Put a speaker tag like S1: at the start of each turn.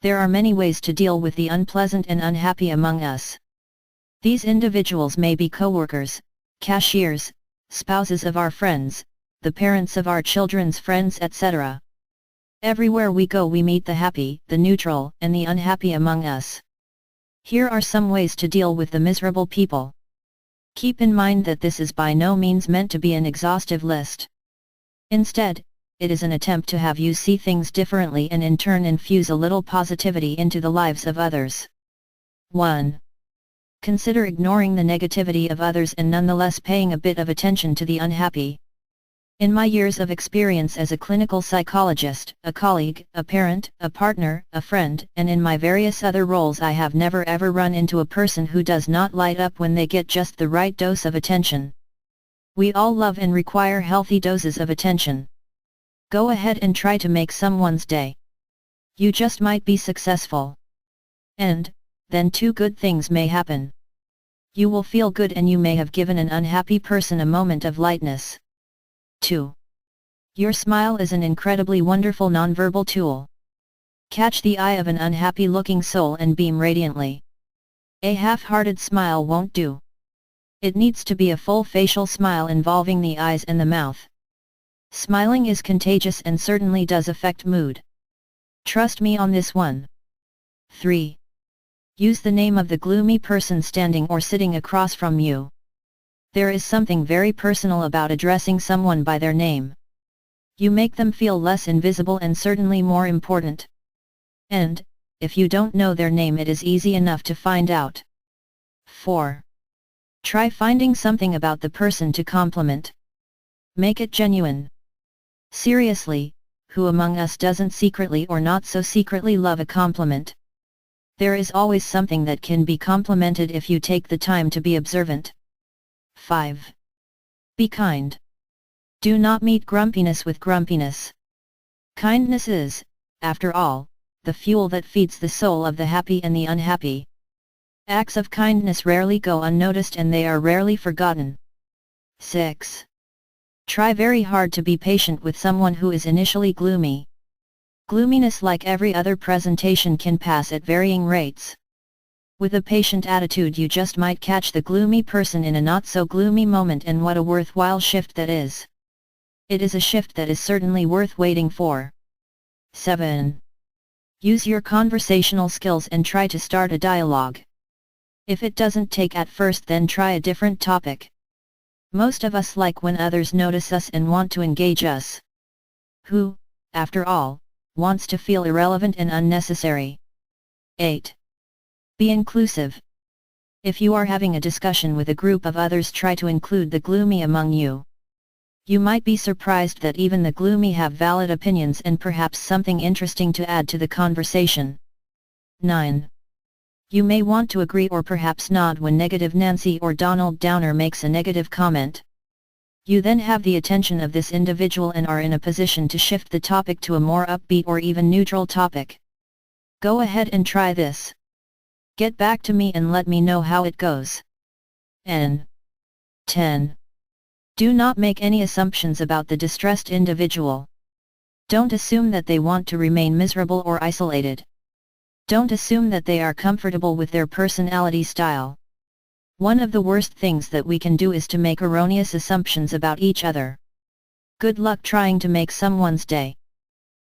S1: There are many ways to deal with the unpleasant and unhappy among us. These individuals may be coworkers, cashiers, spouses of our friends, the parents of our children's friends, etc. Everywhere we go we meet the happy, the neutral, and the unhappy among us. Here are some ways to deal with the miserable people. Keep in mind that this is by no means meant to be an exhaustive list. Instead, it is an attempt to have you see things differently and in turn infuse a little positivity into the lives of others. 1. Consider ignoring the negativity of others and nonetheless paying a bit of attention to the unhappy. In my years of experience as a clinical psychologist, a colleague, a parent, a partner, a friend, and in my various other roles, I have never ever run into a person who does not light up when they get just the right dose of attention. We all love and require healthy doses of attention. Go ahead and try to make someone's day. You just might be successful. And then two good things may happen. You will feel good and you may have given an unhappy person a moment of lightness. 2. Your smile is an incredibly wonderful nonverbal tool. Catch the eye of an unhappy-looking soul and beam radiantly. A half-hearted smile won't do. It needs to be a full facial smile involving the eyes and the mouth. Smiling is contagious and certainly does affect mood. Trust me on this one. 3. Use the name of the gloomy person standing or sitting across from you. There is something very personal about addressing someone by their name. You make them feel less invisible and certainly more important. And, if you don't know their name, it is easy enough to find out. 4. Try finding something about the person to compliment. Make it genuine. Seriously, who among us doesn't secretly or not so secretly love a compliment? There is always something that can be complimented if you take the time to be observant. 5. Be kind. Do not meet grumpiness with grumpiness. Kindness is, after all, the fuel that feeds the soul of the happy and the unhappy. Acts of kindness rarely go unnoticed and they are rarely forgotten. 6. Try very hard to be patient with someone who is initially gloomy. Gloominess, like every other presentation, can pass at varying rates. With a patient attitude you just might catch the gloomy person in a not so gloomy moment, and what a worthwhile shift that is. It is a shift that is certainly worth waiting for. 7. Use your conversational skills and try to start a dialogue. If it doesn't take at first, then try a different topic. Most of us like when others notice us and want to engage us. Who, after all, wants to feel irrelevant and unnecessary? 8. Be inclusive. If you are having a discussion with a group of others, try to include the gloomy among you. You might be surprised that even the gloomy have valid opinions and perhaps something interesting to add to the conversation. 9. You may want to agree or perhaps nod when negative Nancy or Donald Downer makes a negative comment. You then have the attention of this individual and are in a position to shift the topic to a more upbeat or even neutral topic. Go ahead and try this. Get back to me and let me know how it goes. N. 10. Do not make any assumptions about the distressed individual. Don't assume that they want to remain miserable or isolated. Don't assume that they are comfortable with their personality style. One of the worst things that we can do is to make erroneous assumptions about each other. Good luck trying to make someone's day.